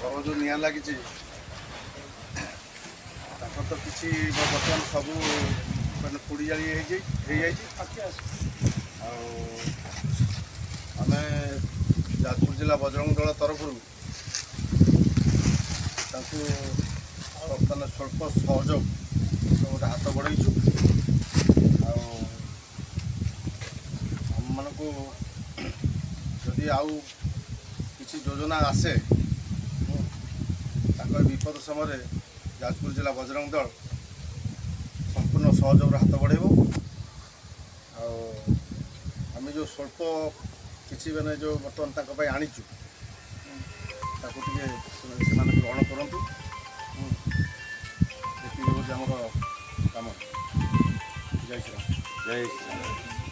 घर जो निआ लगी तो किसी बर्तमान सब मैंने पोड़ी जाली आम जाजपुर जिला बजरंग दल तरफ बर्तमान स्वल्प सहयोग गोटे हाथ बढ़ाइचु आम को जदि आउ किसी योजना आसे विपद समय जाजपुर जिला बजरंग दल संपूर्ण सहयोग हाथ बढ़ेब आम जो स्वल्प किसी मैंने जो बर्तमान आनीचु ग्रहण करूँ ये हूँ आम कम। जय श्री राम। जय श्री राम।